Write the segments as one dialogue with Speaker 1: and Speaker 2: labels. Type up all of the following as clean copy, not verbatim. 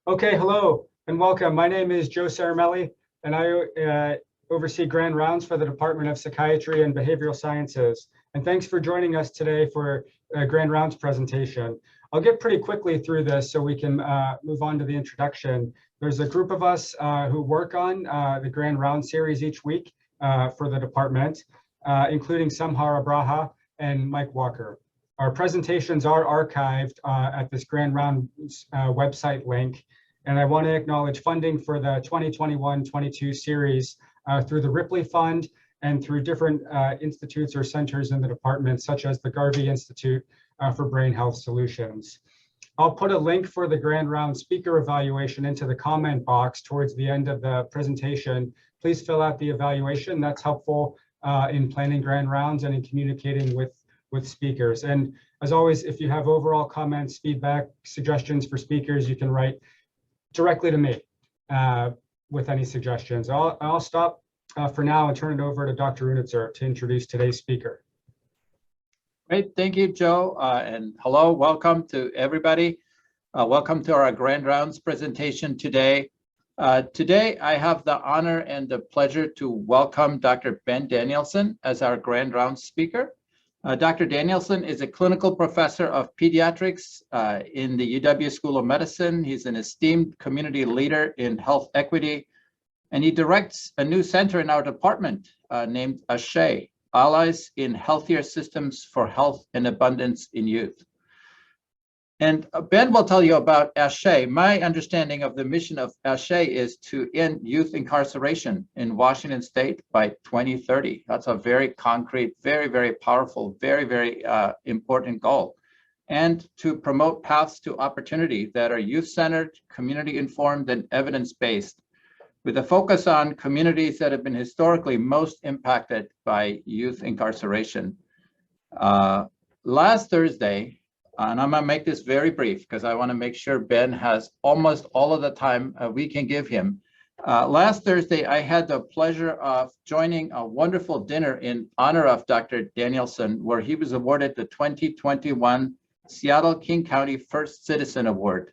Speaker 1: Okay, hello and welcome. My name is Joe Caramelli, and I oversee Grand Rounds for the Department of Psychiatry and Behavioral Sciences. And thanks for joining us today for a Grand Rounds presentation. I'll get pretty quickly through this so we can move on to the introduction. There's a group of us who work on the Grand Round series each week for the department, including Samhara Braha and Mike Walker. Our presentations are archived at this Grand Round website link. And I want to acknowledge funding for the 2021-22 series through the Ripley Fund and through different institutes or centers in the department, such as the Garvey Institute for Brain Health Solutions. I'll put a link for the Grand Round speaker evaluation into the comment box towards the end of the presentation. Please fill out the evaluation. That's helpful in planning Grand Rounds and in communicating with speakers. And as always, if you have overall comments, feedback, suggestions for speakers, you can write directly to me with any suggestions. I'll stop for now and turn it over to Dr. Unitzer to introduce today's speaker.
Speaker 2: Great, thank you, Joe, and hello, welcome to everybody. Welcome to our Grand Rounds presentation today. Today, I have the honor and the pleasure to welcome Dr. Ben Danielson as our Grand Rounds speaker. Dr. Danielson is a clinical professor of pediatrics in the UW School of Medicine. He's an esteemed community leader in health equity, and he directs a new center in our department named ASHE, Allies in Healthier Systems for Health and Abundance in Youth. And Ben will tell you about ASHE. My understanding of the mission of ASHE is to end youth incarceration in Washington State by 2030. That's a very concrete, very, very powerful, very, very important goal. And to promote paths to opportunity that are youth-centered, community-informed, and evidence-based, with a focus on communities that have been historically most impacted by youth incarceration. Last Thursday, and I'm gonna make this very brief because I wanna make sure Ben has almost all of the time we can give him. Last Thursday, I had the pleasure of joining a wonderful dinner in honor of Dr. Danielson, where he was awarded the 2021 Seattle King County First Citizen Award.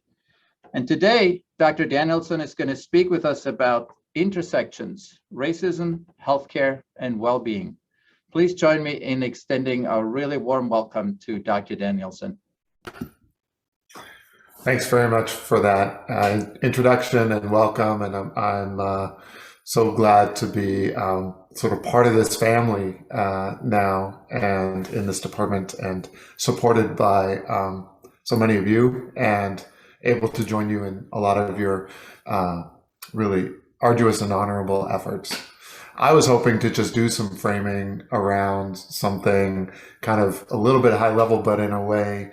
Speaker 2: And today, Dr. Danielson is gonna speak with us about intersections, racism, healthcare, and well-being. Please join me in extending a really warm welcome to Dr. Danielson.
Speaker 3: Thanks very much for that introduction and welcome. And I'm so glad to be sort of part of this family now and in this department and supported by so many of you and able to join you in a lot of your really arduous and honorable efforts. I was hoping to just do some framing around something kind of a little bit high level, but in a way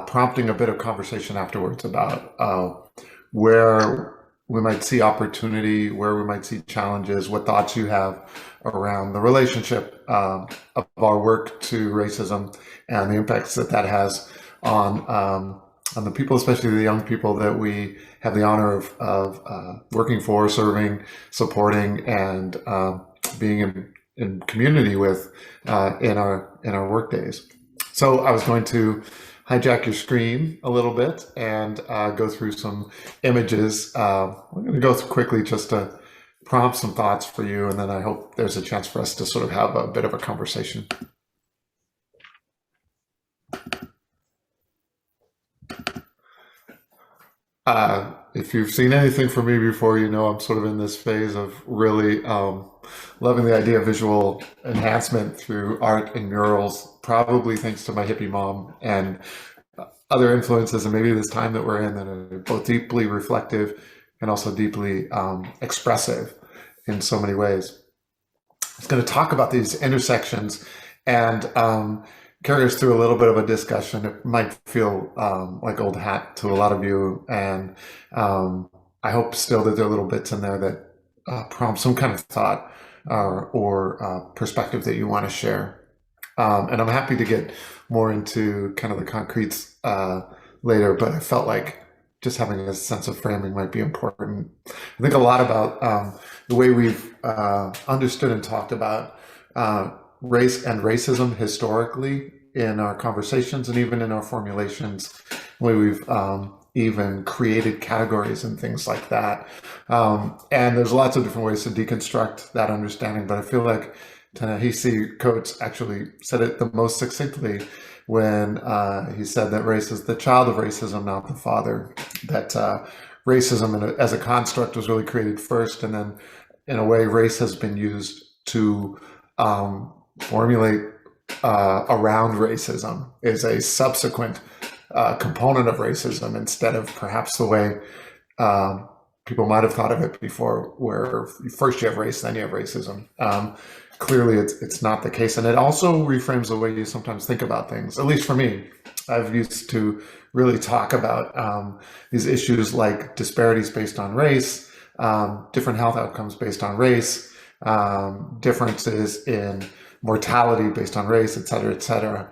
Speaker 3: prompting a bit of conversation afterwards about where we might see opportunity, where we might see challenges, what thoughts you have around the relationship of our work to racism and the impacts that that has on the people, especially the young people that we have the honor of working for, serving, supporting, and being in community with in our work days. So I was going to hijack your screen a little bit and go through some images. I'm going to go through quickly just to prompt some thoughts for you, and then I hope there's a chance for us to sort of have a bit of a conversation. If you've seen anything from me before, you know I'm sort of in this phase of really loving the idea of visual enhancement through art and murals, probably thanks to my hippie mom and other influences, and maybe this time that we're in that are both deeply reflective and also deeply expressive in so many ways. I was going to talk about these intersections and carry us through a little bit of a discussion. It might feel like old hat to a lot of you, and I hope still that there are little bits in there that prompt some kind of thought or perspective that you want to share. And I'm happy to get more into kind of the concretes later, but I felt like just having a sense of framing might be important. I think a lot about the way we've understood and talked about race and racism historically in our conversations and even in our formulations the way we've even created categories and things like that. And there's lots of different ways to deconstruct that understanding, but I feel like Ta-Nehisi Coates actually said it the most succinctly when he said that race is the child of racism, not the father. That racism as a construct was really created first, and then in a way race has been used to formulate around racism is a subsequent component of racism, instead of perhaps the way people might have thought of it before, where first you have race, then you have racism. Clearly, it's not the case. And it also reframes the way you sometimes think about things, at least for me. I've used to really talk about these issues like disparities based on race, different health outcomes based on race, differences in mortality based on race, et cetera, et cetera.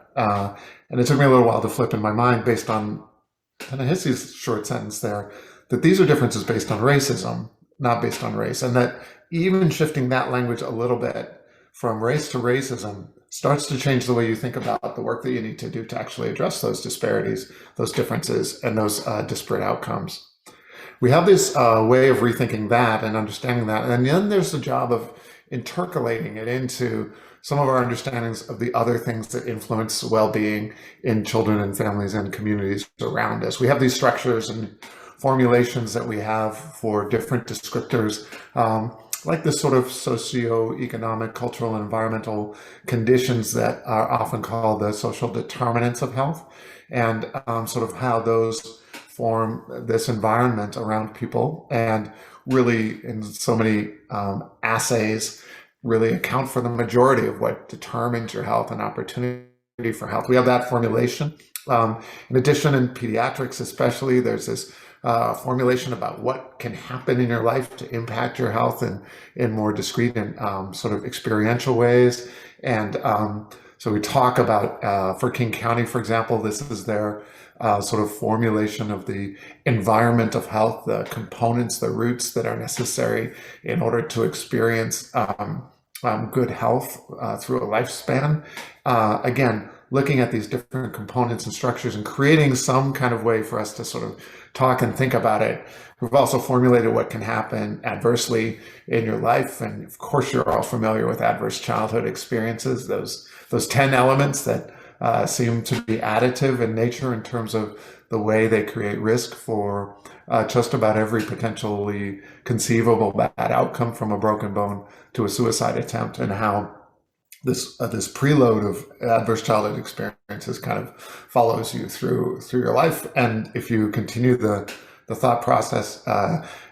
Speaker 3: And it took me a little while to flip in my mind based on Ta-Nehisi's short sentence there, that these are differences based on racism, not based on race. And that even shifting that language a little bit from race to racism starts to change the way you think about the work that you need to do to actually address those disparities, those differences, and those disparate outcomes. We have this way of rethinking that and understanding that. And then there's the job of intercalating it into some of our understandings of the other things that influence well-being in children and families and communities around us. We have these structures and formulations that we have for different descriptors, like this sort of socioeconomic, cultural, and environmental conditions that are often called the social determinants of health, and sort of how those form this environment around people, and really in so many assays really account for the majority of what determines your health and opportunity for health. We have that formulation. In addition, in pediatrics especially, there's this formulation about what can happen in your life to impact your health in more discrete and sort of experiential ways. And so we talk about, for King County, for example, this is their sort of formulation of the environment of health, the components, the roots that are necessary in order to experience good health through a lifespan. Again, looking at these different components and structures and creating some kind of way for us to sort of talk and think about it. We've also formulated what can happen adversely in your life. And of course, you're all familiar with adverse childhood experiences, those 10 elements that seem to be additive in nature in terms of the way they create risk for just about every potentially conceivable bad outcome, from a broken bone to a suicide attempt, and how this preload of adverse childhood experiences kind of follows you through your life. And if you continue the thought process,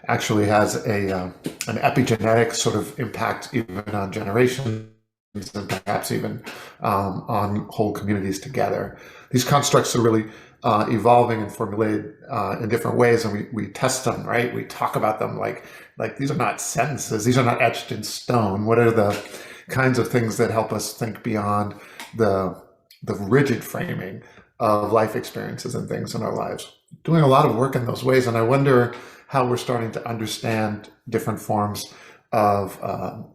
Speaker 3: actually has an epigenetic sort of impact even on generations, and perhaps even on whole communities together. These constructs are really evolving and formulated in different ways, and we test them, right? We talk about them like these are not sentences, these are not etched in stone. What are the kinds of things that help us think beyond the rigid framing of life experiences and things in our lives? Doing a lot of work in those ways, and I wonder how we're starting to understand different forms of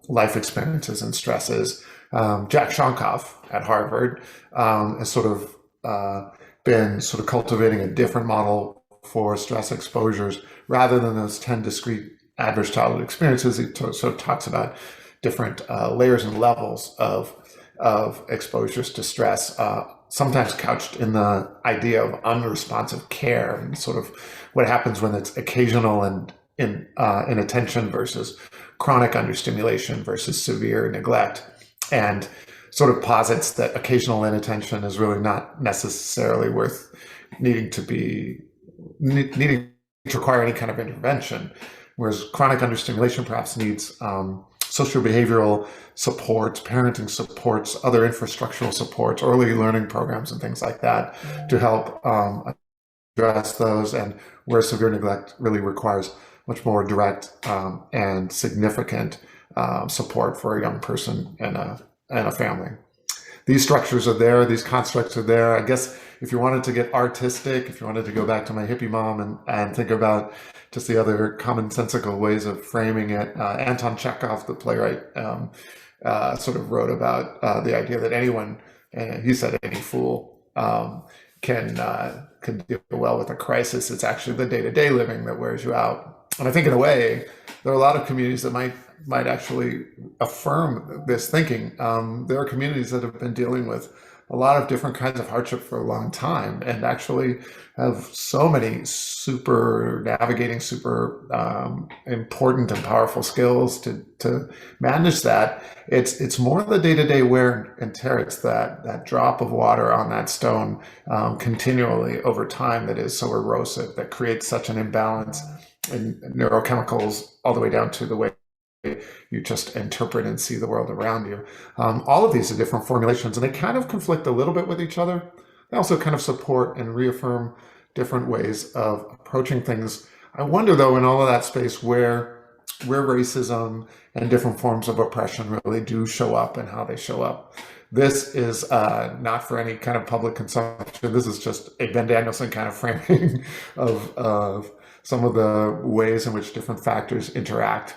Speaker 3: life experiences and stresses. Jack Shonkoff at Harvard has sort of been sort of cultivating a different model for stress exposures rather than those 10 discrete adverse childhood experiences. He sort of talks about different layers and levels of exposures to stress, sometimes couched in the idea of unresponsive care, and sort of what happens when it's occasional and inattention versus chronic understimulation versus severe neglect, and sort of posits that occasional inattention is really not necessarily worth needing to require any kind of intervention, whereas chronic understimulation perhaps needs social behavioral supports, parenting supports, other infrastructural supports, early learning programs, and things like that to help address those, and where severe neglect really requires much more direct and significant support for a young person and a family. These structures are there, these constructs are there. I guess if you wanted to get artistic, if you wanted to go back to my hippie mom and think about just the other commonsensical ways of framing it, Anton Chekhov, the playwright, sort of wrote about the idea that anyone, he said any fool, can deal well with a crisis. It's actually the day-to-day living that wears you out. And I think in a way, there are a lot of communities that might actually affirm this thinking. There are communities that have been dealing with a lot of different kinds of hardship for a long time and actually have so many super important and powerful skills to manage that. It's more the day-to-day wear and tear. It's that drop of water on that stone continually over time that is so erosive, that creates such an imbalance in neurochemicals all the way down to the way you just interpret and see the world around you. All of these are different formulations, and they kind of conflict a little bit with each other. They also kind of support and reaffirm different ways of approaching things. I wonder, though, in all of that space where racism and different forms of oppression really do show up and how they show up. This is not for any kind of public consumption. This is just a Ben Danielson kind of framing of some of the ways in which different factors interact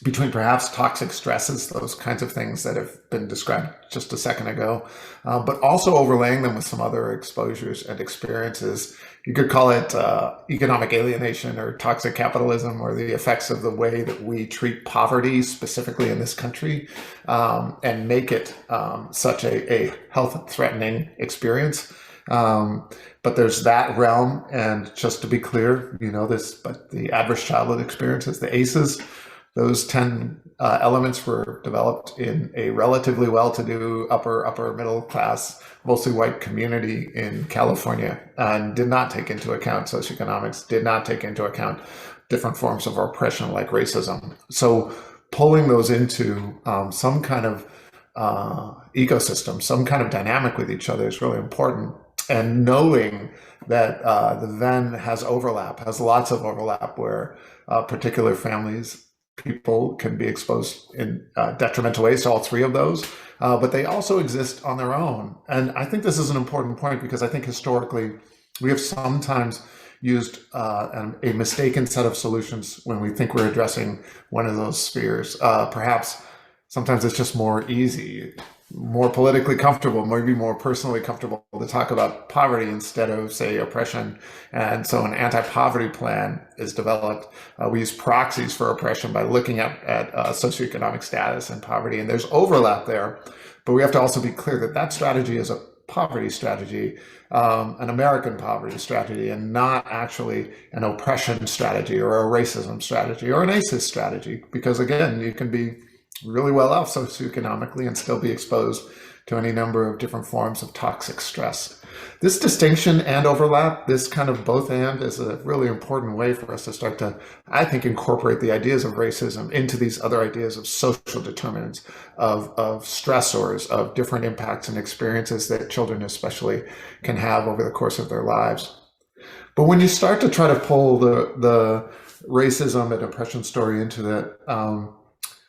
Speaker 3: between perhaps toxic stresses, those kinds of things that have been described just a second ago, but also overlaying them with some other exposures and experiences. You could call it economic alienation or toxic capitalism, or the effects of the way that we treat poverty specifically in this country and make it such a health-threatening experience. But there's that realm, and just to be clear, you know this, but the adverse childhood experiences, the ACEs, those 10 elements were developed in a relatively well-to-do upper middle class, mostly white community in California, and did not take into account socioeconomics, did not take into account different forms of oppression like racism. So pulling those into some kind of ecosystem, some kind of dynamic with each other is really important. And knowing that the Venn has lots of overlap where particular families, people can be exposed in detrimental ways to all three of those, but they also exist on their own. And I think this is an important point because I think historically we have sometimes used a mistaken set of solutions when we think we're addressing one of those spheres. Perhaps sometimes it's just more easy, more politically comfortable, maybe more personally comfortable to talk about poverty instead of, say, oppression. And so an anti-poverty plan is developed. We use proxies for oppression by looking at socioeconomic status and poverty, and there's overlap there. But we have to also be clear that that strategy is a poverty strategy, an American poverty strategy, and not actually an oppression strategy or a racism strategy or an ACEs strategy. Because again, you can be really well off socioeconomically and still be exposed to any number of different forms of toxic stress. This distinction and overlap, this kind of both and, is a really important way for us to start to, I think, incorporate the ideas of racism into these other ideas of social determinants, of stressors, of different impacts and experiences that children especially can have over the course of their lives. But when you start to try to pull the racism and oppression story into that,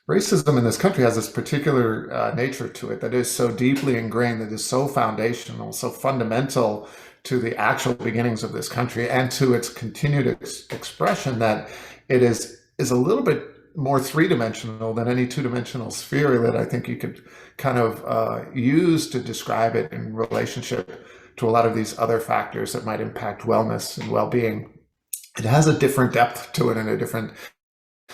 Speaker 3: racism in this country has this particular nature to it that is so deeply ingrained, that is so foundational, so fundamental to the actual beginnings of this country and to its continued expression, that it is a little bit more three-dimensional than any two-dimensional sphere that I think you could kind of use to describe it in relationship to a lot of these other factors that might impact wellness and well-being. It has a different depth to it and a different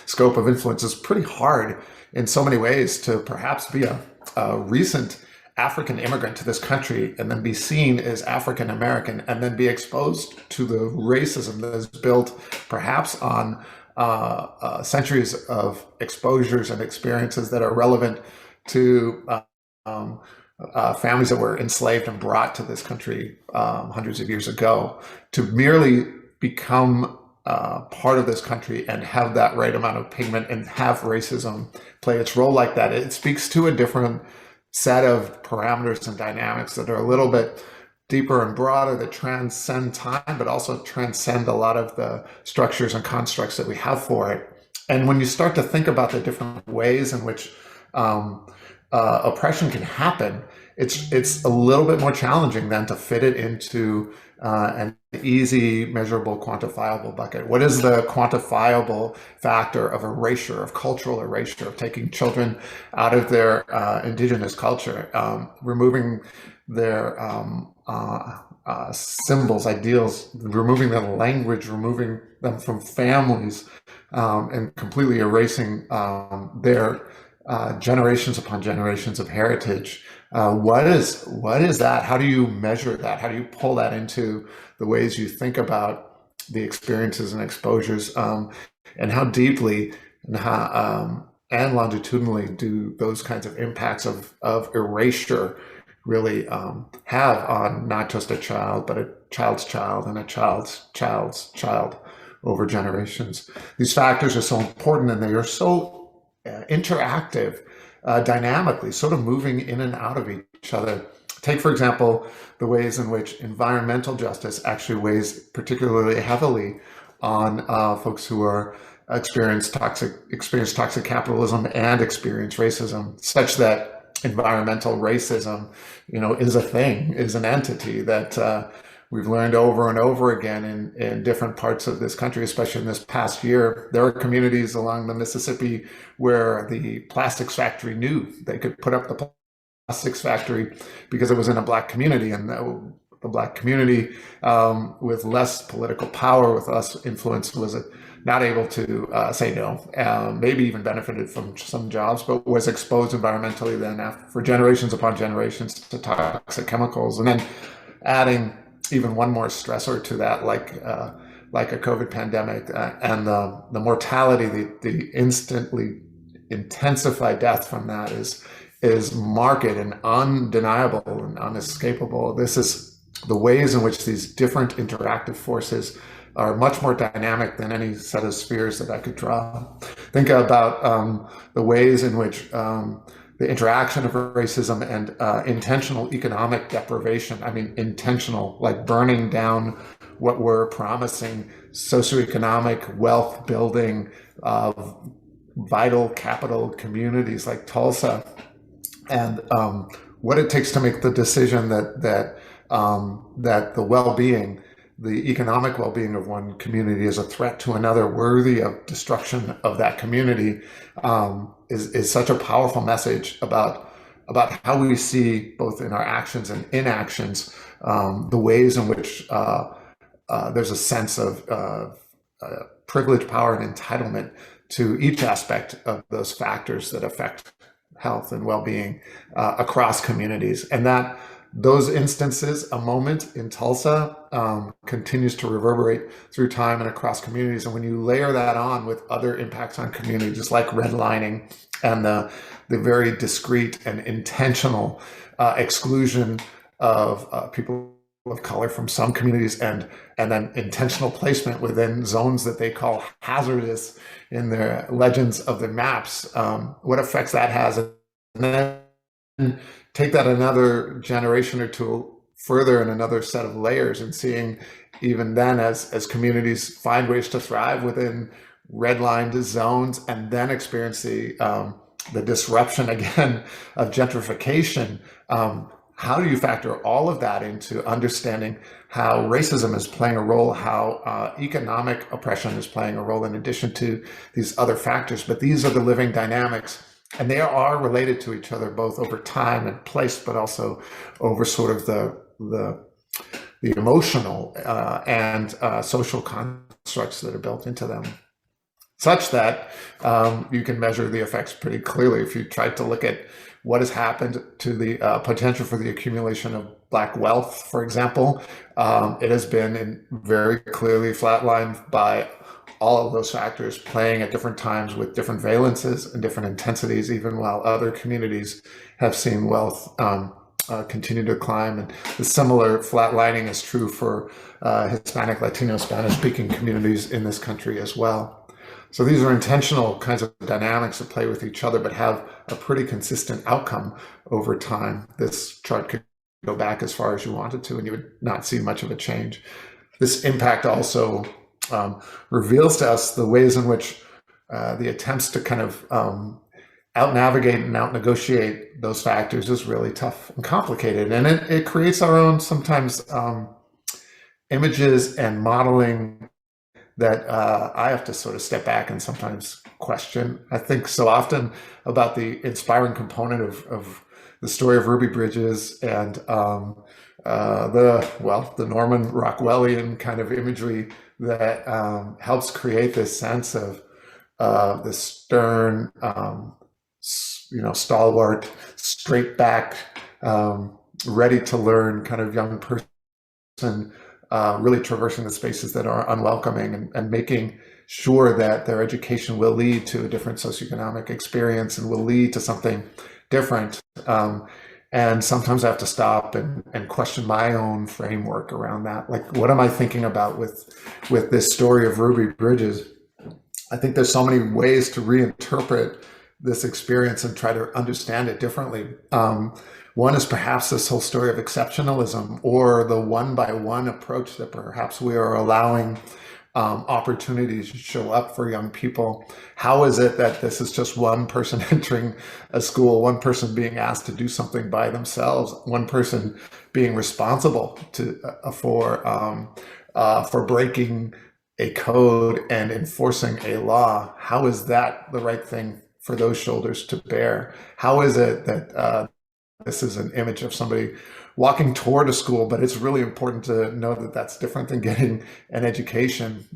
Speaker 3: scope of influence. Is pretty hard in so many ways to perhaps be a recent African immigrant to this country and then be seen as African American and then be exposed to the racism that is built perhaps on centuries of exposures and experiences that are relevant to families that were enslaved and brought to this country hundreds of years ago, to merely become part of this country and have that right amount of pigment and have racism play its role like that. It speaks to a different set of parameters and dynamics that are a little bit deeper and broader, that transcend time, but also transcend a lot of the structures and constructs that we have for it. And when you start to think about the different ways in which oppression can happen, it's a little bit more challenging than to fit it into an easy, measurable, quantifiable bucket. What is the quantifiable factor of erasure, of cultural erasure, of taking children out of their indigenous culture, removing their symbols, ideals, removing the language, removing them from families, and completely erasing their generations upon generations of heritage. What is that? How do you measure that? How do you pull that into the ways you think about the experiences and exposures, and how deeply and how and longitudinally do those kinds of impacts of erasure really have on not just a child, but a child's child and a child's child's child over generations? These factors are so important, and they are so interactive, dynamically, sort of moving in and out of each other. Take, for example, the ways in which environmental justice actually weighs particularly heavily on folks who are experience toxic capitalism and experience racism, such that environmental racism, is a thing, is an entity that we've learned over and over again in different parts of this country, especially in this past year. There are communities along the Mississippi where the plastics factory knew they could put up the plastics factory because it was in a Black community, and the Black community with less political power, with less influence, was not able to say no, maybe even benefited from some jobs, but was exposed environmentally then for generations upon generations to toxic chemicals. And then adding even one more stressor to that, like a COVID pandemic, and the mortality, the instantly intensified death from that is marked and undeniable and unescapable. This is the ways in which these different interactive forces are much more dynamic than any set of spheres that I could draw. Think about the ways in which the interaction of racism and intentional economic deprivation, I mean intentional, like burning down what we're promising socioeconomic wealth building of vital capital communities like Tulsa, and what it takes to make the decision that the well-being, the economic well-being of one community is a threat to another worthy of destruction of that community, is such a powerful message about how we see, both in our actions and inactions, the ways in which there's a sense of privilege, power, and entitlement to each aspect of those factors that affect health and well-being across communities. And that those instances, a moment in Tulsa, continues to reverberate through time and across communities. And when you layer that on with other impacts on communities, like redlining and the very discrete and intentional exclusion of people of color from some communities, and then intentional placement within zones that they call hazardous in their legends of the maps, what effects that has. And then take that another generation or two further in another set of layers, and seeing even then as communities find ways to thrive within redlined zones, and then experience the disruption again of gentrification. How do you factor all of that into understanding how racism is playing a role, how economic oppression is playing a role, in addition to these other factors? But these are the living dynamics, and they are related to each other, both over time and place, but also over sort of the emotional and social constructs that are built into them, such that you can measure the effects pretty clearly. If you try to look at what has happened to the potential for the accumulation of Black wealth, for example, it has been very clearly flatlined by all of those factors playing at different times with different valences and different intensities, even while other communities have seen wealth continue to climb. And the similar flatlining is true for Hispanic, Latino, Spanish-speaking communities in this country as well. So these are intentional kinds of dynamics that play with each other, but have a pretty consistent outcome over time. This chart could go back as far as you wanted to, and you would not see much of a change. This impact also reveals to us the ways in which the attempts to kind of out-navigate and out-negotiate those factors is really tough and complicated. And it creates our own, sometimes, images and modeling that I have to sort of step back and sometimes question. I think so often about the inspiring component of the story of Ruby Bridges and the Norman Rockwellian kind of imagery that helps create this sense of the stern, stalwart, straight back, ready to learn kind of young person, really traversing the spaces that are unwelcoming and making sure that their education will lead to a different socioeconomic experience and will lead to something different. And sometimes I have to stop and question my own framework around that. Like, what am I thinking about with this story of Ruby Bridges? I think there's so many ways to reinterpret this experience and try to understand it differently. One is perhaps this whole story of exceptionalism, or the one-by-one approach that perhaps we are allowing opportunities to show up for young people. How is it that this is just one person entering a school, one person being asked to do something by themselves, one person being responsible for breaking a code and enforcing a law? How is that the right thing for those shoulders to bear? How is it that this is an image of somebody walking toward a school, but it's really important to know that that's different than getting an education.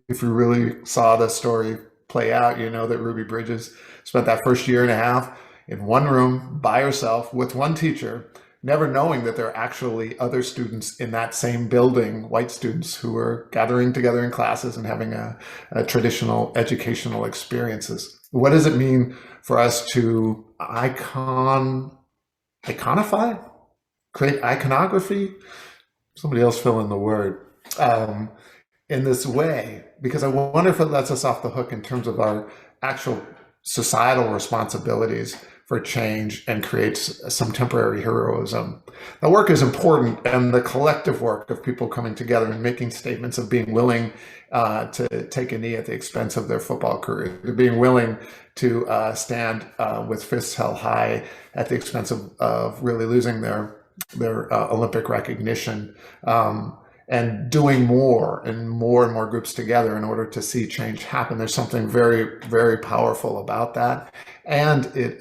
Speaker 3: If you really saw the story play out, that Ruby Bridges spent that first year and a half in one room by herself with one teacher, never knowing that there are actually other students in that same building, white students, who are gathering together in classes and having a traditional educational experiences. What does it mean for us to iconify, create iconography? Somebody else fill in the word, in this way, because I wonder if it lets us off the hook in terms of our actual societal responsibilities for change and creates some temporary heroism. The work is important, and the collective work of people coming together and making statements of being willing to take a knee at the expense of their football career, being willing to stand with fists held high at the expense of really losing their Olympic recognition, and doing more and more groups together in order to see change happen. There's something very, very powerful about that. And it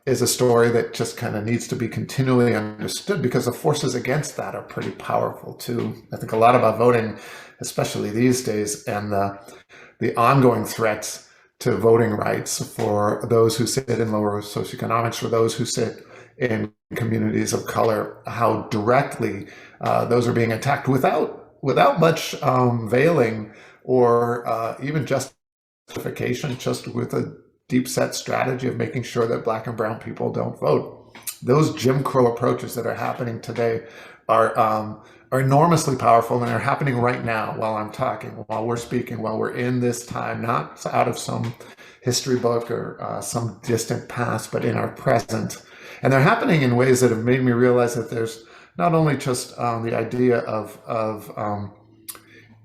Speaker 3: is a story that just kind of needs to be continually understood, because the forces against that are pretty powerful too. I think a lot about voting, especially these days, and the ongoing threats to voting rights for those who sit in lower socioeconomics, for those who sit in communities of color, how directly those are being attacked without much veiling or even justification, just with a deep set strategy of making sure that Black and brown people don't vote. Those Jim Crow approaches that are happening today are enormously powerful, and are happening right now while I'm talking, while we're speaking, while we're in this time, not out of some history book or some distant past, but in our present. And they're happening in ways that have made me realize that there's not only just the idea of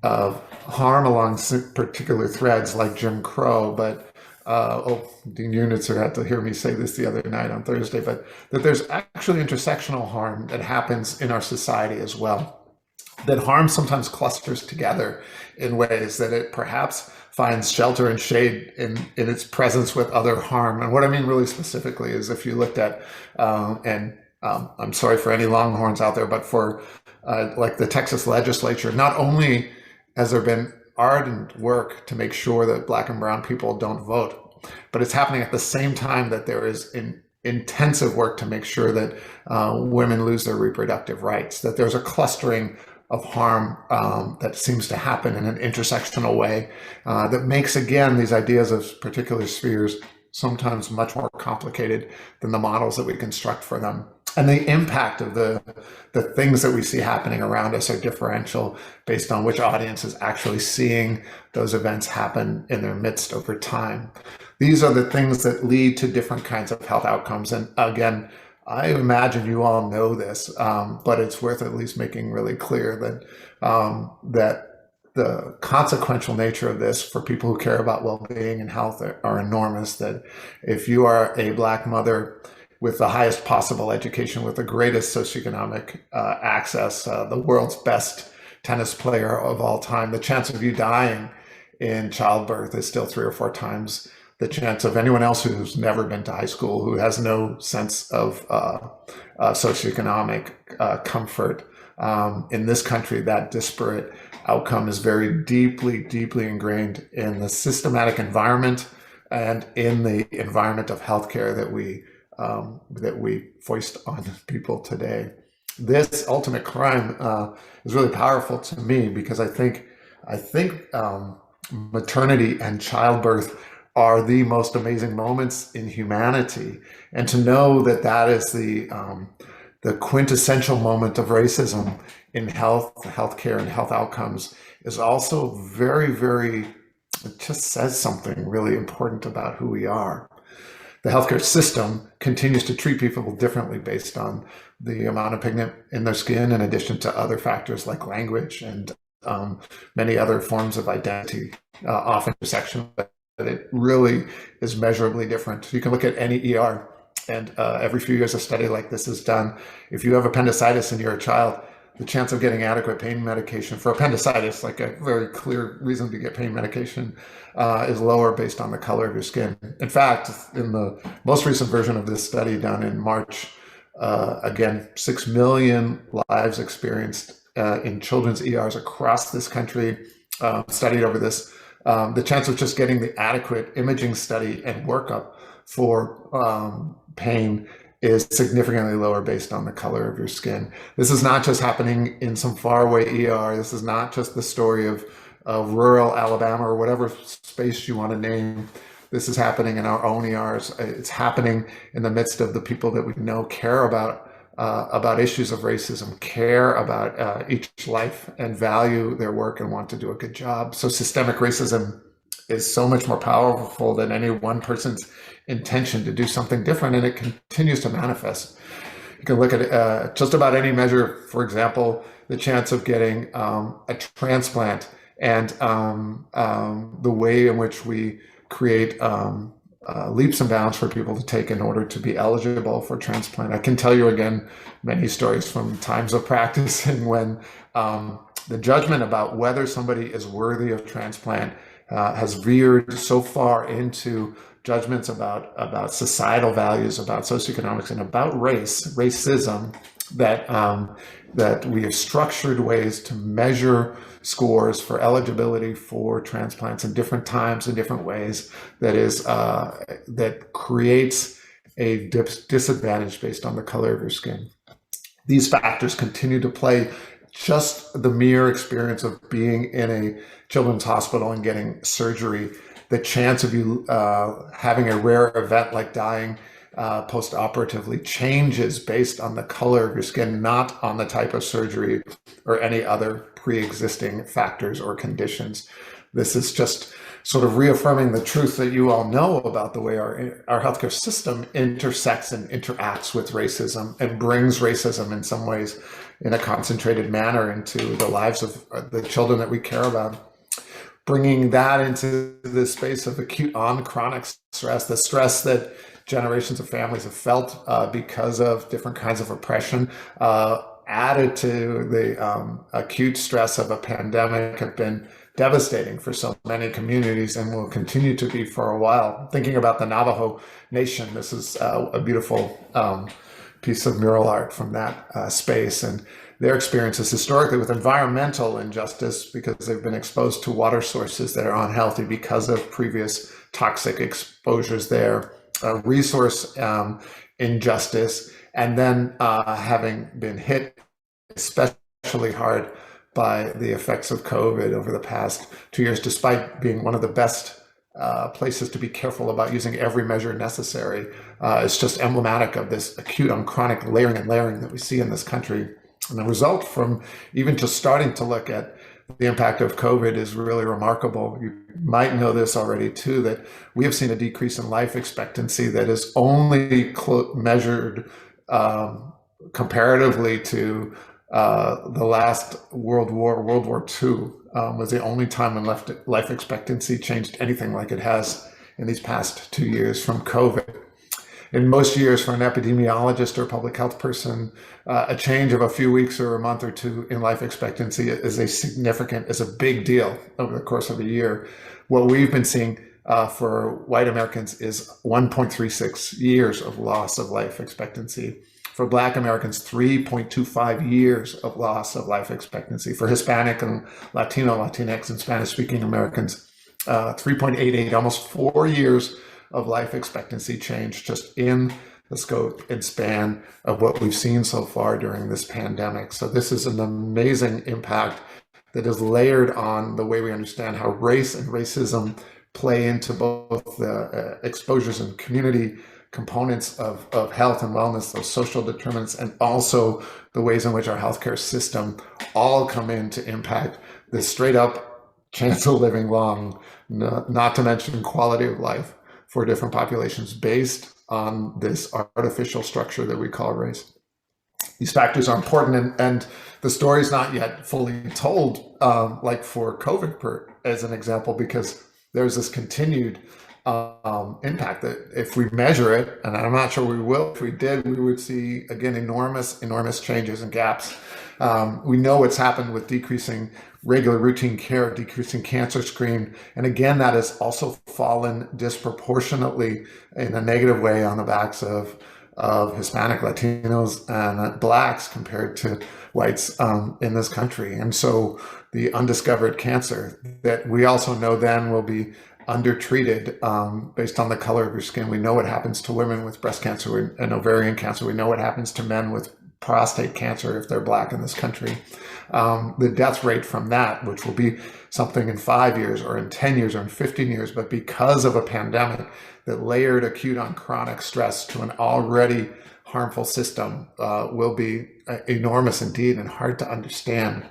Speaker 3: harm along particular threads like Jim Crow, but Dean Unitzer had to hear me say this the other night on Thursday, but that there's actually intersectional harm that happens in our society as well. That harm sometimes clusters together in ways that it perhaps finds shelter and shade in its presence with other harm. And what I mean really specifically is, if you looked at, I'm sorry for any Longhorns out there, but for like the Texas legislature, not only has there been ardent work to make sure that Black and brown people don't vote, but it's happening at the same time that there is intensive work to make sure that women lose their reproductive rights, that there's a clustering of harm that seems to happen in an intersectional way that makes, again, these ideas of particular spheres sometimes much more complicated than the models that we construct for them. And the impact of the things that we see happening around us are differential based on which audience is actually seeing those events happen in their midst over time. These are the things that lead to different kinds of health outcomes. And again, I imagine you all know this, but it's worth at least making really clear that that the consequential nature of this for people who care about well-being and health are enormous. That if you are a Black mother with the highest possible education, with the greatest socioeconomic access, the world's best tennis player of all time, the chance of you dying in childbirth is still 3 or 4 times the chance of anyone else who's never been to high school, who has no sense of socioeconomic comfort. In this country, that disparate outcome is very deeply, deeply ingrained in the systematic environment and in the environment of healthcare that we foist on people today. This ultimate crime is really powerful to me because I think maternity and childbirth are the most amazing moments in humanity, and to know that that is the quintessential moment of racism in healthcare and health outcomes is also very, very, it just says something really important about who we are. The healthcare system continues to treat people differently based on the amount of pigment in their skin, in addition to other factors like language and many other forms of identity, often intersectional, but it really is measurably different. You can look at any ER, and every few years a study like this is done. If you have appendicitis and you're a child, the chance of getting adequate pain medication for appendicitis, like a very clear reason to get pain medication, is lower based on the color of your skin. In fact, in the most recent version of this study done in March, again, 6 million lives experienced in children's ERs across this country, studied over this. The chance of just getting the adequate imaging study and workup for pain is significantly lower based on the color of your skin. This is not just happening in some faraway ER. This is not just the story of rural Alabama or whatever space you want to name. This is happening in our own ERs. It's happening in the midst of the people that we know care about issues of racism, care about each life and value their work and want to do a good job. So systemic racism is so much more powerful than any one person's intention to do something different, and it continues to manifest. You can look at just about any measure, for example, the chance of getting a transplant and the way in which we create leaps and bounds for people to take in order to be eligible for transplant. I can tell you again many stories from times of practicing when the judgment about whether somebody is worthy of transplant has veered so far into judgments about societal values, about socioeconomics, and about racism, that we have structured ways to measure scores for eligibility for transplants in different times, in different ways, that creates a disadvantage based on the color of your skin. These factors continue to play. Just the mere experience of being in a children's hospital and getting surgery, the chance of you having a rare event like dying post-operatively changes based on the color of your skin, not on the type of surgery or any other pre-existing factors or conditions. This is just sort of reaffirming the truth that you all know about the way our healthcare system intersects and interacts with racism and brings racism in some ways in a concentrated manner into the lives of the children that we care about. Bringing that into the space of acute on chronic stress, the stress that generations of families have felt because of different kinds of oppression, added to the acute stress of a pandemic, have been devastating for so many communities and will continue to be for a while. Thinking about the Navajo Nation, this is a beautiful piece of mural art from that space, and their experiences historically with environmental injustice because they've been exposed to water sources that are unhealthy because of previous toxic exposures there, resource injustice, and then having been hit especially hard by the effects of COVID over the past 2 years, despite being one of the best places to be careful about using every measure necessary. It's just emblematic of this acute on chronic layering and layering that we see in this country. And the result from even just starting to look at the impact of COVID is really remarkable. You might know this already too, that we have seen a decrease in life expectancy that is only measured comparatively to the last World War II, was the only time when life expectancy changed anything like it has in these past 2 years from COVID. In most years, for an epidemiologist or public health person, a change of a few weeks or a month or two in life expectancy is a big deal over the course of a year. What we've been seeing for white Americans is 1.36 years of loss of life expectancy. For Black Americans, 3.25 years of loss of life expectancy. For Hispanic and Latino, Latinx, and Spanish-speaking Americans, 3.88, almost 4 years of life expectancy change just in the scope and span of what we've seen so far during this pandemic. So this is an amazing impact that is layered on the way we understand how race and racism play into both the exposures and community components of health and wellness, those social determinants, and also the ways in which our healthcare system all come in to impact the straight up chance of living long, not to mention quality of life for different populations based on this artificial structure that we call race. These factors are important, and the story is not yet fully told, like for COVID, as an example, because there's this continued impact that if we measure it, and I'm not sure we will, if we did, we would see, again, enormous changes and gaps. We know what's happened with decreasing regular routine care, decreasing cancer screen. And again, that has also fallen disproportionately in a negative way on the backs of Hispanic, Latinos, and Blacks compared to whites in this country. And so the undiscovered cancer that we also know then will be undertreated based on the color of your skin. We know what happens to women with breast cancer and ovarian cancer. We know what happens to men with prostate cancer if they're Black in this country. The death rate from that, which will be something in 5 years or in 10 years or in 15 years, but because of a pandemic that layered acute on chronic stress to an already harmful system, will be enormous indeed and hard to understand.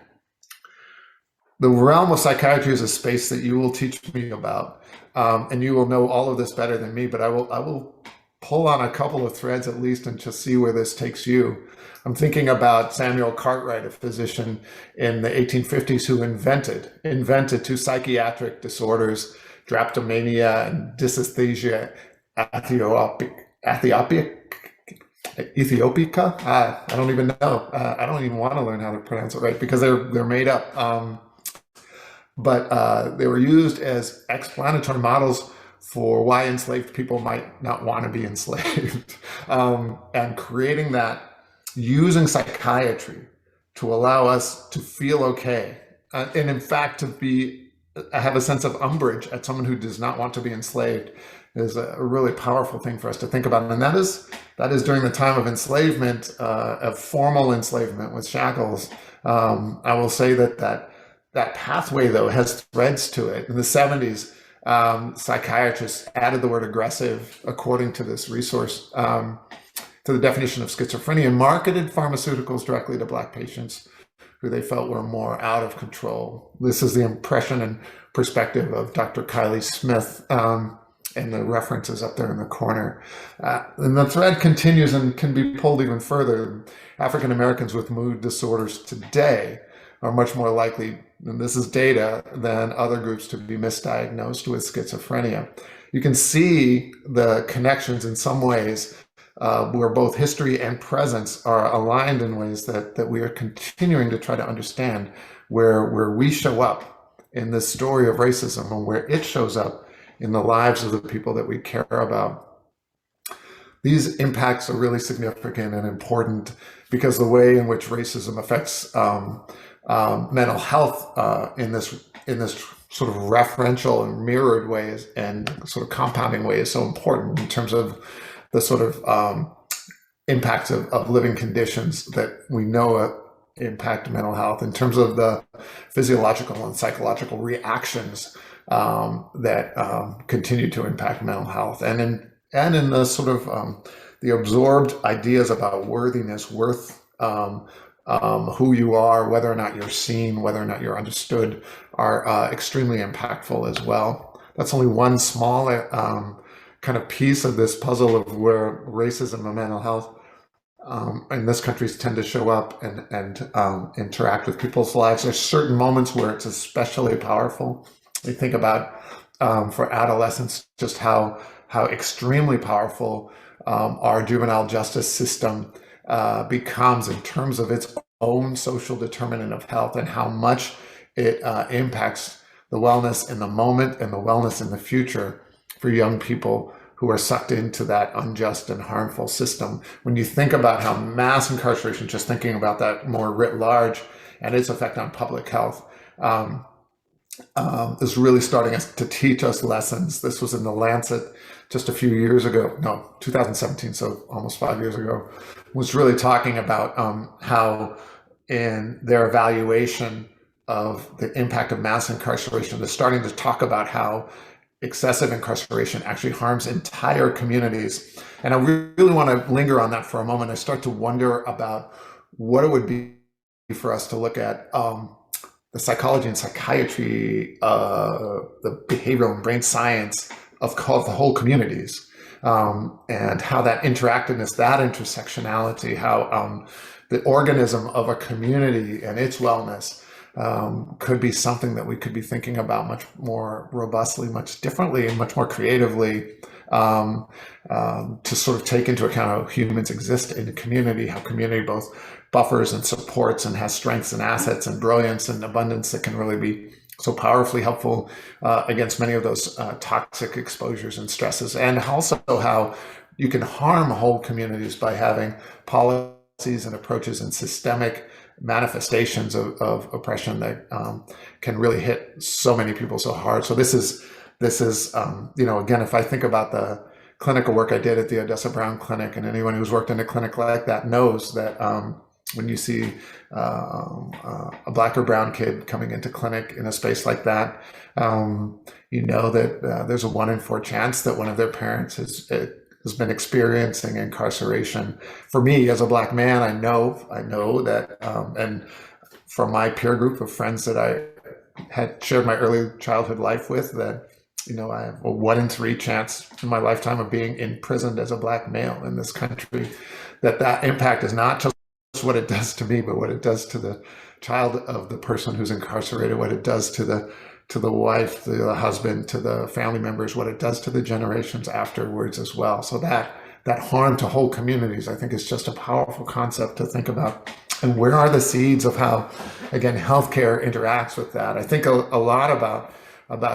Speaker 3: The realm of psychiatry is a space that you will teach me about, and you will know all of this better than me, but I will pull on a couple of threads at least and just see where this takes you. I'm thinking about Samuel Cartwright, a physician in the 1850s who invented two psychiatric disorders, drapetomania and dysesthesia Ethiopica. I don't even know. I don't even want to learn how to pronounce it right because they're made up. But they were used as explanatory models for why enslaved people might not want to be enslaved, and creating that using psychiatry to allow us to feel okay, and in fact to have a sense of umbrage at someone who does not want to be enslaved is a really powerful thing for us to think about. And that is during the time of enslavement, of formal enslavement with shackles. I will say that pathway, though, has threads to it. In the 70s, psychiatrists added the word aggressive, according to this resource, to the definition of schizophrenia, and marketed pharmaceuticals directly to Black patients who they felt were more out of control. This is the impression and perspective of Dr. Kylie Smith, and the reference is up there in the corner. And the thread continues and can be pulled even further. African Americans with mood disorders today are much more likely, and this is data, than other groups to be misdiagnosed with schizophrenia. You can see the connections in some ways where both history and presence are aligned in ways that we are continuing to try to understand where we show up in this story of racism and where it shows up in the lives of the people that we care about. These impacts are really significant and important because the way in which racism affects mental health in this sort of referential and mirrored ways and sort of compounding way is so important in terms of the sort of impacts of living conditions that we know impact mental health, in terms of the physiological and psychological reactions that continue to impact mental health, and in the sort of the absorbed ideas about worthiness, worth, who you are, whether or not you're seen, whether or not you're understood, are extremely impactful as well. That's only one small kind of piece of this puzzle of where racism and mental health in this country tend to show up and interact with people's lives. There's certain moments where it's especially powerful. We think about for adolescents just how extremely powerful our juvenile justice system becomes in terms of its own social determinant of health and how much it impacts the wellness in the moment and the wellness in the future for young people who are sucked into that unjust and harmful system. When you think about how mass incarceration, just thinking about that more writ large and its effect on public health, is really starting to teach us lessons. This was in the Lancet just a few years ago, no, 2017, so almost 5 years ago, was really talking about how in their evaluation of the impact of mass incarceration, they're starting to talk about how excessive incarceration actually harms entire communities. And I really want to linger on that for a moment. I start to wonder about what it would be for us to look at the psychology and psychiatry, the behavioral and brain science of the whole communities, and how that interactiveness, that intersectionality, how the organism of a community and its wellness could be something that we could be thinking about much more robustly, much differently, and much more creatively, to sort of take into account how humans exist in a community, how community both buffers and supports and has strengths and assets and brilliance and abundance that can really be so powerfully helpful against many of those toxic exposures and stresses, and also how you can harm whole communities by having policies and approaches and systemic manifestations of oppression that can really hit so many people so hard. So this is again, if I think about the clinical work I did at the Odessa Brown Clinic, and anyone who's worked in a clinic like that knows that when you see a Black or brown kid coming into clinic in a space like that, you know that there's a 1 in 4 chance that one of their parents has been experiencing incarceration. For me, as a Black man, I know that, and from my peer group of friends that I had shared my early childhood life with, that I have a 1 in 3 chance in my lifetime of being imprisoned as a Black male in this country. That impact is not just what it does to me, but what it does to the child of the person who's incarcerated, what it does to the wife, the husband, to the family members, what it does to the generations afterwards as well. So that harm to whole communities, I think, is just a powerful concept to think about. And where are the seeds of how, again, healthcare interacts with that? I think a lot about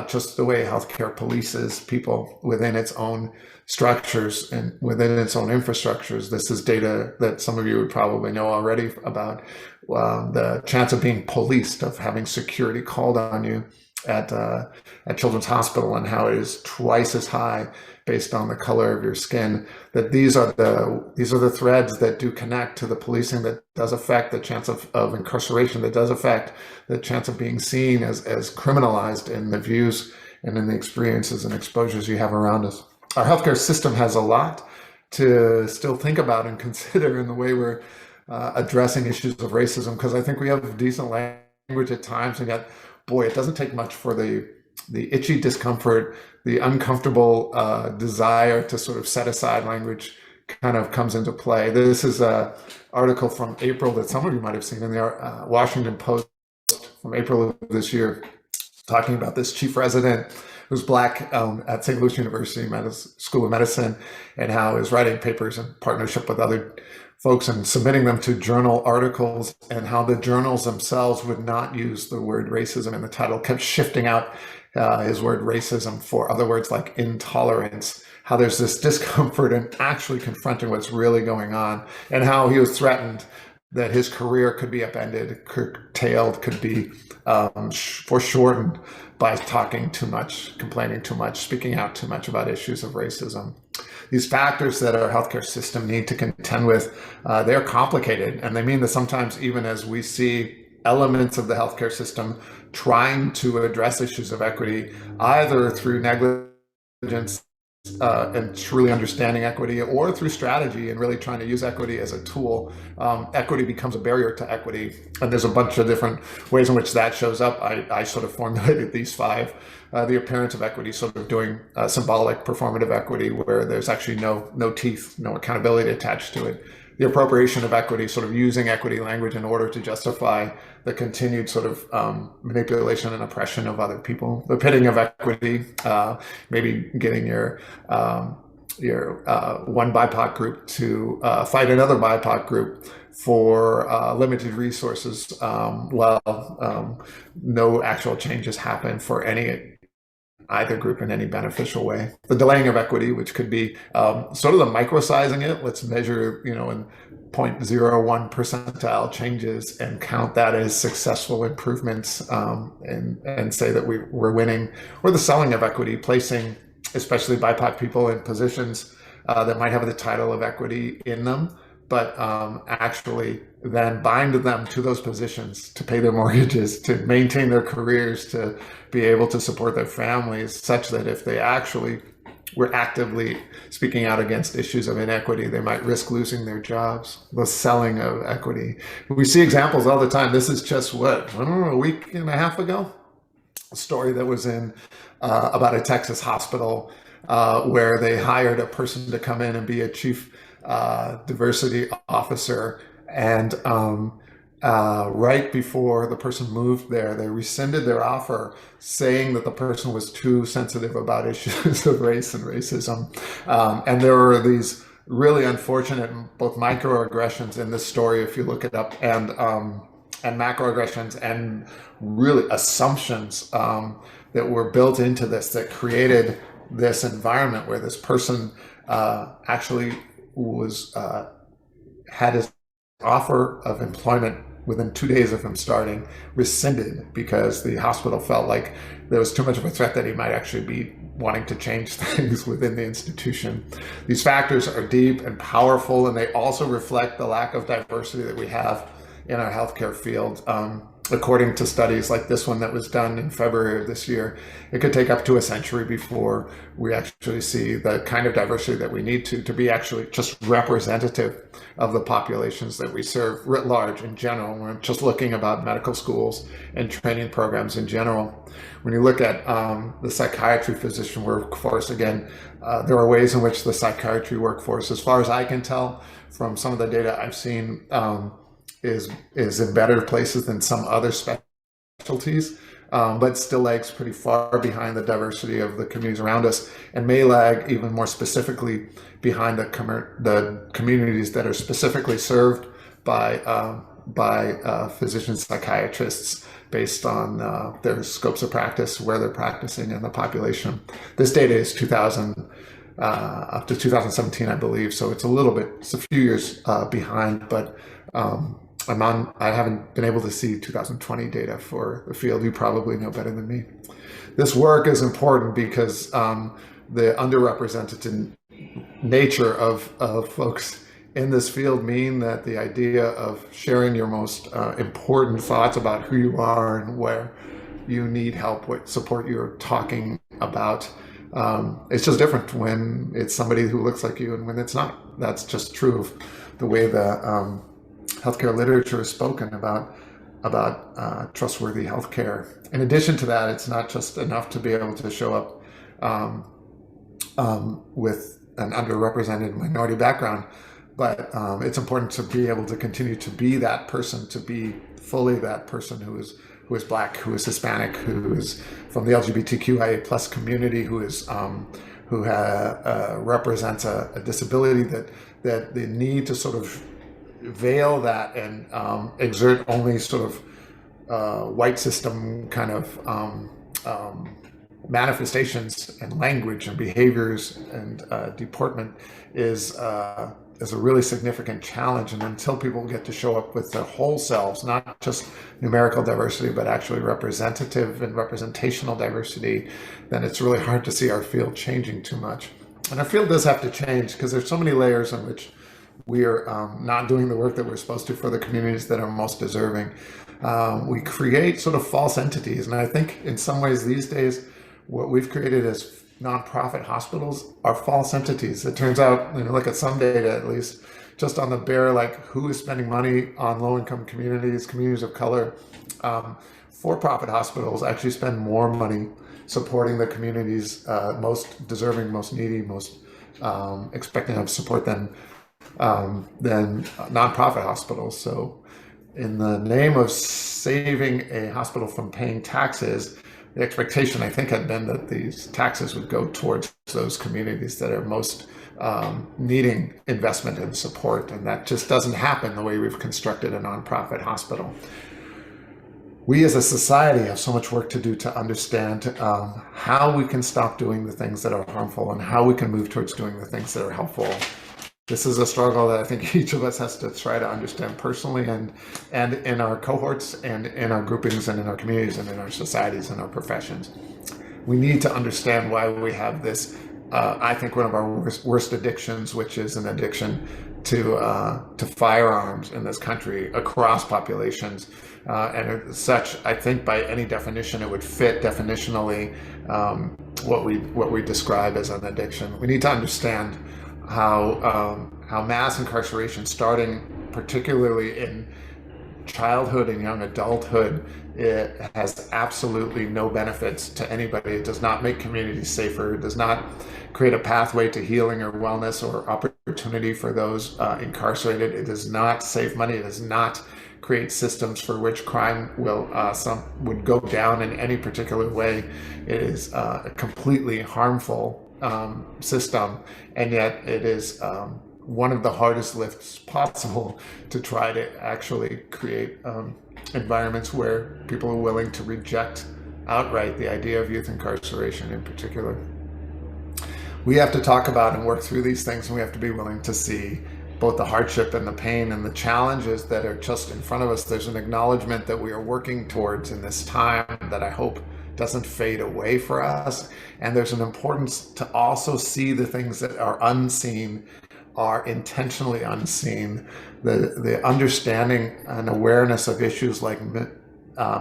Speaker 3: just the way healthcare polices people within its own structures and within its own infrastructures. This is data that some of you would probably know already about the chance of being policed, of having security called on you at Children's Hospital, and how it is twice as high based on the color of your skin. That these are the threads that do connect to the policing that does affect the chance of incarceration, that does affect the chance of being seen as criminalized in the views and in the experiences and exposures you have around us. Our healthcare system has a lot to still think about and consider in the way we're addressing issues of racism, because I think we have decent language at times, and yet, boy, it doesn't take much for the itchy discomfort, the uncomfortable desire to sort of set aside language kind of comes into play. This is an article from April that some of you might have seen in the Washington Post from April of this year, talking about this chief resident who's Black at St. Louis University School of Medicine, and how he's writing papers in partnership with other folks and submitting them to journal articles, and how the journals themselves would not use the word racism in the title, kept shifting out his word racism for other words like intolerance, how there's this discomfort in actually confronting what's really going on, and how he was threatened that his career could be upended, curtailed, could be foreshortened by talking too much, complaining too much, speaking out too much about issues of racism. These factors that our healthcare system need to contend with, they're complicated, and they mean that sometimes even as we see elements of the healthcare system trying to address issues of equity, either through negligence and truly understanding equity, or through strategy and really trying to use equity as a tool, equity becomes a barrier to equity. And there's a bunch of different ways in which that shows up. I sort of formulated these 5. The appearance of equity, sort of doing symbolic performative equity, where there's actually no teeth, no accountability attached to it. The appropriation of equity, sort of using equity language in order to justify the continued sort of manipulation and oppression of other people. The pitting of equity, maybe getting your one BIPOC group to fight another BIPOC group for limited resources, while no actual changes happen for any either group in any beneficial way. The delaying of equity, which could be sort of the microsizing it, let's measure, in 0.01 percentile changes and count that as successful improvements, and say that we're winning. Or the selling of equity, placing especially BIPOC people in positions that might have the title of equity in them, but actually then bind them to those positions to pay their mortgages, to maintain their careers, to be able to support their families, such that if they actually were actively speaking out against issues of inequity, they might risk losing their jobs. The selling of equity. We see examples all the time. This is just a week and a half ago, a story that was in about a Texas hospital where they hired a person to come in and be a chief diversity officer, and right before the person moved there, they rescinded their offer, saying that the person was too sensitive about issues of race and racism. And there were these really unfortunate both microaggressions in this story, if you look it up, and macroaggressions, and really assumptions that were built into this that created this environment where this person actually was had his offer of employment within 2 days of him starting rescinded because the hospital felt like there was too much of a threat that he might actually be wanting to change things within the institution. These factors are deep and powerful, and they also reflect the lack of diversity that we have in our healthcare field. According to studies like this one that was done in February of this year, it could take up to a century before we actually see the kind of diversity that we need to be actually just representative of the populations that we serve writ large in general. We're just looking about medical schools and training programs in general. When you look at the psychiatry physician workforce, again, there are ways in which the psychiatry workforce, as far as I can tell from some of the data I've seen, is in better places than some other specialties, but still lags pretty far behind the diversity of the communities around us, and may lag even more specifically behind the communities that are specifically served by physicians, psychiatrists, based on their scopes of practice, where they're practicing, and the population. This data is 2000 up to 2017, I believe, so it's a few years behind, but I haven't been able to see 2020 data for the field. You probably know better than me. This work is important because the underrepresented nature of folks in this field mean that the idea of sharing your most important thoughts about who you are and where you need help, what support you're talking about, it's just different when it's somebody who looks like you and when it's not. That's just true of the way the healthcare literature is spoken about trustworthy healthcare. In addition to that, it's not just enough to be able to show up with an underrepresented minority background, but it's important to be able to continue to be that person, to be fully that person who is Black, who is Hispanic, who is from the LGBTQIA plus community, who represents a disability that they need to sort of veil that and exert only sort of white system kind of manifestations and language and behaviors and deportment is a really significant challenge. And until people get to show up with their whole selves, not just numerical diversity, but actually representative and representational diversity, then it's really hard to see our field changing too much. And our field does have to change because there's so many layers in which we are not doing the work that we're supposed to for the communities that are most deserving. We create sort of false entities. And I think in some ways these days, what we've created as nonprofit hospitals are false entities. It turns out, look at some data at least, just on the bare, who is spending money on low-income communities of color. For-profit hospitals actually spend more money supporting the communities most deserving, most needy, most expecting of support than nonprofit hospitals. So in the name of saving a hospital from paying taxes, the expectation, I think, had been that these taxes would go towards those communities that are most needing investment and support. And that just doesn't happen the way we've constructed a nonprofit hospital. we as a society have so much work to do to understand how we can stop doing the things that are harmful and how we can move towards doing the things that are helpful. This is a struggle that I think each of us has to try to understand personally and in our cohorts and in our groupings and in our communities and in our societies and our professions. We need to understand why we have this, I think one of our worst addictions, which is an addiction to firearms in this country across populations. And as such, I think by any definition, it would fit definitionally what we describe as an addiction. We need to understand how mass incarceration, starting particularly in childhood and young adulthood, it has absolutely no benefits to anybody. It does not make communities safer. It does not create a pathway to healing or wellness or opportunity for those incarcerated. It does not save money. It does not create systems for which crime would go down in any particular way. It is a completely harmful system, and yet it is one of the hardest lifts possible to try to actually create environments where people are willing to reject outright the idea of youth incarceration in particular. We have to talk about and work through these things, and we have to be willing to see both the hardship and the pain and the challenges that are just in front of us. There's an acknowledgement that we are working towards in this time that I hope doesn't fade away for us. And there's an importance to also see the things that are unseen, are intentionally unseen. The understanding and awareness of issues like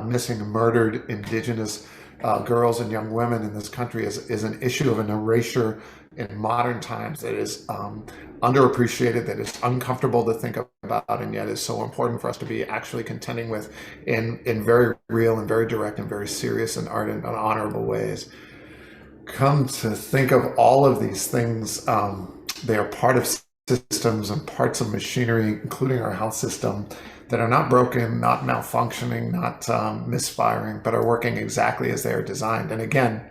Speaker 3: missing and murdered Indigenous girls and young women in this country is an issue of an erasure in modern times that is underappreciated, that is uncomfortable to think about, and yet is so important for us to be actually contending with in very real and very direct and very serious and ardent and honorable ways. Come to think of all of these things, they are part of systems and parts of machinery, including our health system, that are not broken, not malfunctioning, not misfiring, but are working exactly as they are designed. And again,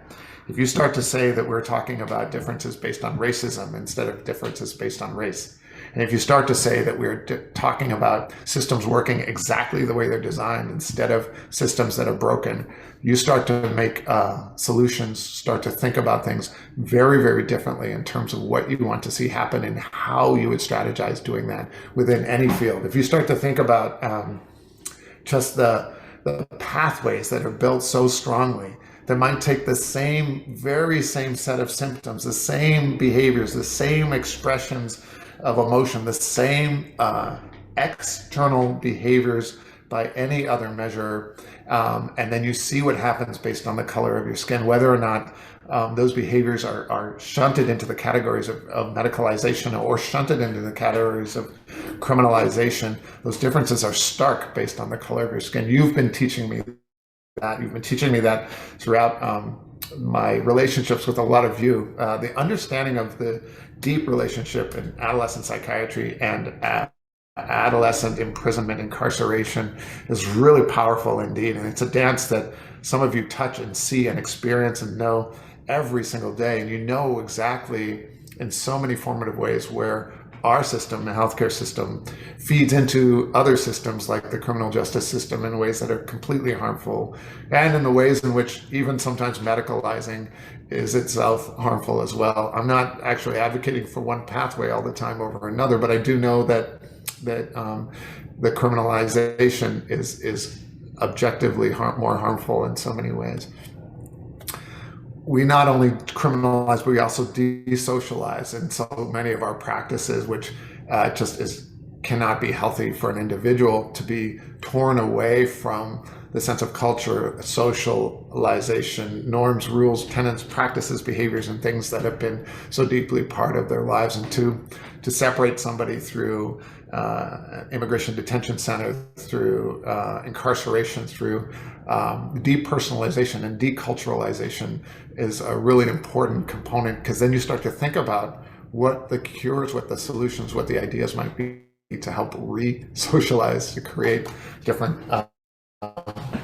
Speaker 3: if you start to say that we're talking about differences based on racism instead of differences based on race, and if you start to say that we're talking about systems working exactly the way they're designed instead of systems that are broken, you start to make solutions, start to think about things very, very differently in terms of what you want to see happen and how you would strategize doing that within any field. If you start to think about just the pathways that are built so strongly that might take the very same set of symptoms, the same behaviors, the same expressions of emotion, the same external behaviors by any other measure, and then you see what happens based on the color of your skin, whether or not those behaviors are shunted into the categories of medicalization or shunted into the categories of criminalization. Those differences are stark based on the color of your skin. You've been teaching me that throughout my relationships with a lot of you. The understanding of the deep relationship in adolescent psychiatry and adolescent imprisonment, incarceration is really powerful indeed. And it's a dance that some of you touch and see and experience and know every single day. And you know exactly in so many formative ways where our system, the healthcare system, feeds into other systems like the criminal justice system in ways that are completely harmful, and in the ways in which even sometimes medicalizing is itself harmful as well. I'm not actually advocating for one pathway all the time over another, but I do know that the criminalization is objectively more harmful in so many ways. We not only criminalize, but we also desocialize in so many of our practices, which cannot be healthy for an individual to be torn away from the sense of culture, socialization, norms, rules, tenets, practices, behaviors, and things that have been so deeply part of their lives, and to separate somebody through immigration detention center, through incarceration, through depersonalization and deculturalization is a really important component, because then you start to think about what the cures, what the solutions, what the ideas might be to help re-socialize, to create different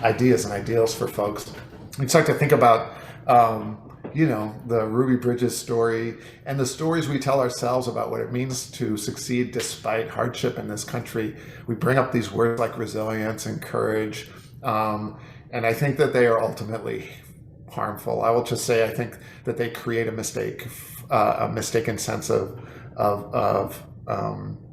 Speaker 3: ideas and ideals for folks. You start to think about the Ruby Bridges story and the stories we tell ourselves about what it means to succeed despite hardship in this country. We bring up these words like resilience and courage And I think that they are ultimately harmful. I will just say I think that they create a mistaken sense of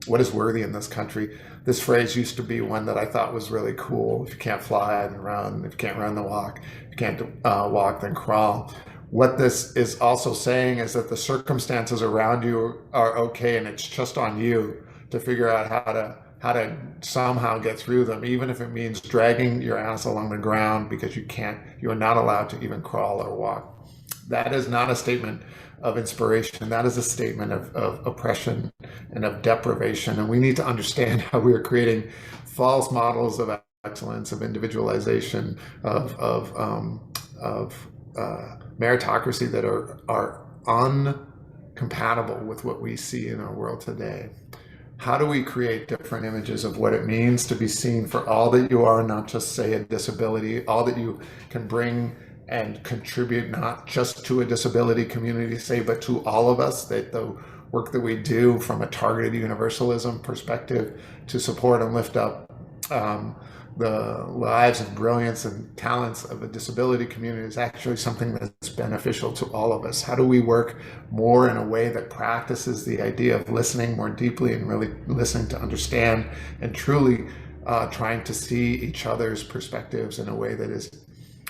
Speaker 3: what is worthy in this country. This phrase used to be one that I thought was really cool. If you can't fly, then run. If you can't run, then walk. If you can't walk, then crawl. What this is also saying is that the circumstances around you are okay, and it's just on you to figure out how to somehow get through them, even if it means dragging your ass along the ground because you are not allowed to even crawl or walk. That is not a statement of inspiration. That is a statement of oppression and of deprivation. And we need to understand how we are creating false models of excellence, of individualization, of meritocracy that are incompatible with what we see in our world today. How do we create different images of what it means to be seen for all that you are, not just say a disability, all that you can bring and contribute, not just to a disability community, say, but to all of us, that the work that we do from a targeted universalism perspective to support and lift up the lives and brilliance and talents of a disability community is actually something that's beneficial to all of us. How do we work more in a way that practices the idea of listening more deeply and really listening to understand and truly trying to see each other's perspectives in a way that is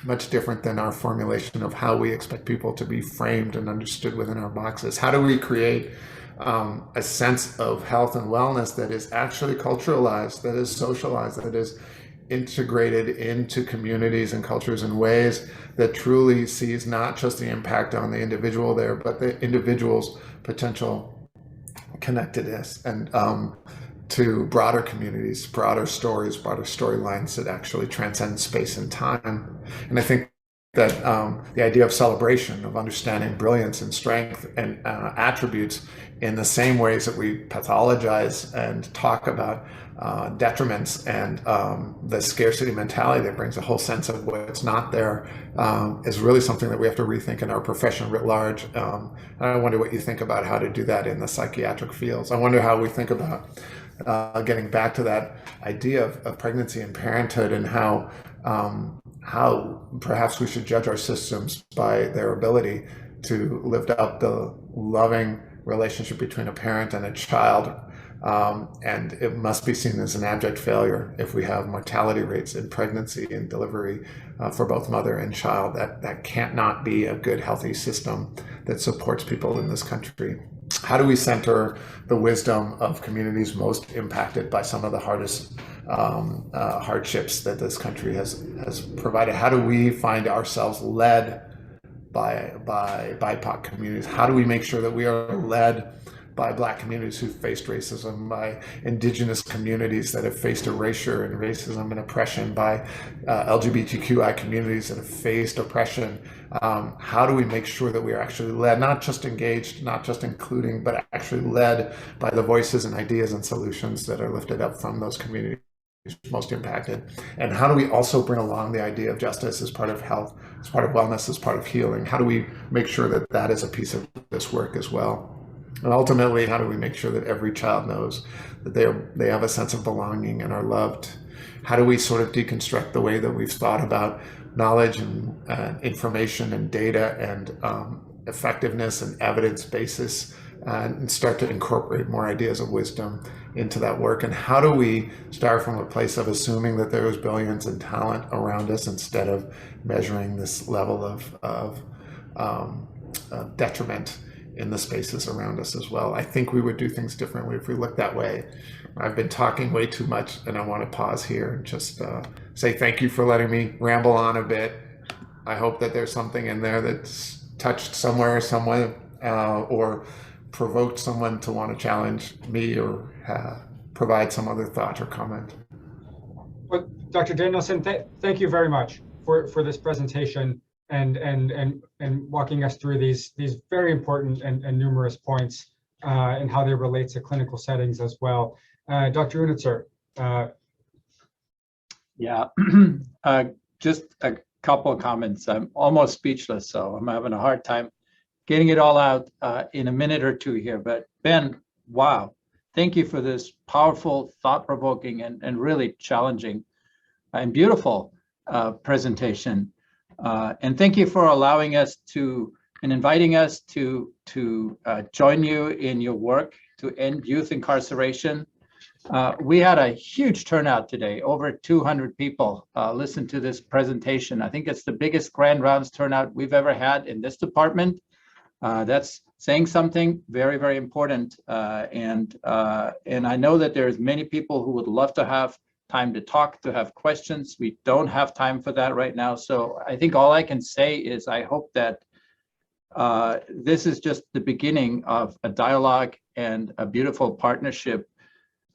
Speaker 3: much different than our formulation of how we expect people to be framed and understood within our boxes? How do we create a sense of health and wellness that is actually culturalized, that is socialized, that is integrated into communities and cultures in ways that truly sees not just the impact on the individual there, but the individual's potential connectedness and to broader communities, broader stories, broader storylines that actually transcend space and time. And I think that the idea of celebration, of understanding brilliance and strength and attributes in the same ways that we pathologize and talk about detriments and the scarcity mentality that brings a whole sense of what's not there is really something that we have to rethink in our profession writ large. And I wonder what you think about how to do that in the psychiatric fields. I wonder how we think about getting back to that idea of pregnancy and parenthood, and how perhaps we should judge our systems by their ability to lift up the loving relationship between a parent and a child. And it must be seen as an abject failure if we have mortality rates in pregnancy and delivery for both mother and child. That can't not be a good, healthy system that supports people in this country. How do we center the wisdom of communities most impacted by some of the hardest hardships that this country has provided? How do we find ourselves led by BIPOC communities? How do we make sure that we are led by Black communities who faced racism, by Indigenous communities that have faced erasure and racism and oppression, by LGBTQI communities that have faced oppression? How do we make sure that we are actually led, not just engaged, not just including, but actually led by the voices and ideas and solutions that are lifted up from those communities most impacted? And how do we also bring along the idea of justice as part of health, as part of wellness, as part of healing? How do we make sure that that is a piece of this work as well? And ultimately, how do we make sure that every child knows that they have a sense of belonging and are loved? How do we sort of deconstruct the way that we've thought about knowledge and information and data and effectiveness and evidence basis, and start to incorporate more ideas of wisdom into that work? And how do we start from a place of assuming that there is brilliance and talent around us instead of measuring this level of detriment in the spaces around us as well? I think we would do things differently if we looked that way. I've been talking way too much, and I want to pause here and just say thank you for letting me ramble on a bit. I hope that there's something in there that's touched somewhere, someone, or provoked someone to want to challenge me or provide some other thought or comment.
Speaker 1: Well, Dr. Danielson, thank you very much for this presentation and walking us through these very important and numerous points and how they relate to clinical settings as well. Dr. Unitzer.
Speaker 2: Yeah, just a couple of comments. I'm almost speechless, so I'm having a hard time getting it all out in a minute or two here. But Ben, wow, thank you for this powerful, thought-provoking, and really challenging and beautiful presentation. And thank you for allowing us to and inviting us to join you in your work to end youth incarceration. We had a huge turnout today. Over 200 people listened to this presentation. I think it's the biggest Grand Rounds turnout we've ever had in this department. That's saying something very, very important. And I know that there's many people who would love to have time to talk, to have questions. We don't have time for that right now. So I think all I can say is I hope that this is just the beginning of a dialogue and a beautiful partnership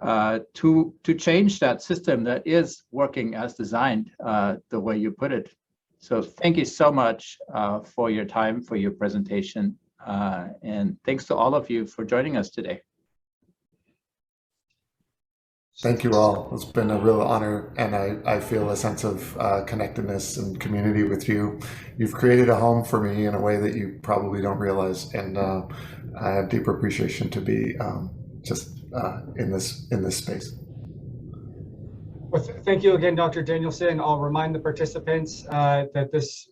Speaker 2: to change that system that is working as designed, the way you put it. So thank you so much for your time, for your presentation, and thanks to all of you for joining us today.
Speaker 3: Thank you all. It's been a real honor, and I feel a sense of connectedness and community with you. You've created a home for me in a way that you probably don't realize, and I have deep appreciation to be in this space.
Speaker 1: Well, thank you again, Dr. Danielson. I'll remind the participants that this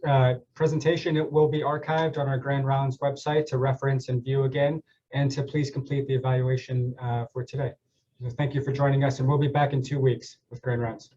Speaker 1: presentation, it will be archived on our Grand Rounds website to reference and view again, and to please complete the evaluation for today. So thank you for joining us, and we'll be back in 2 weeks with Grand Rounds.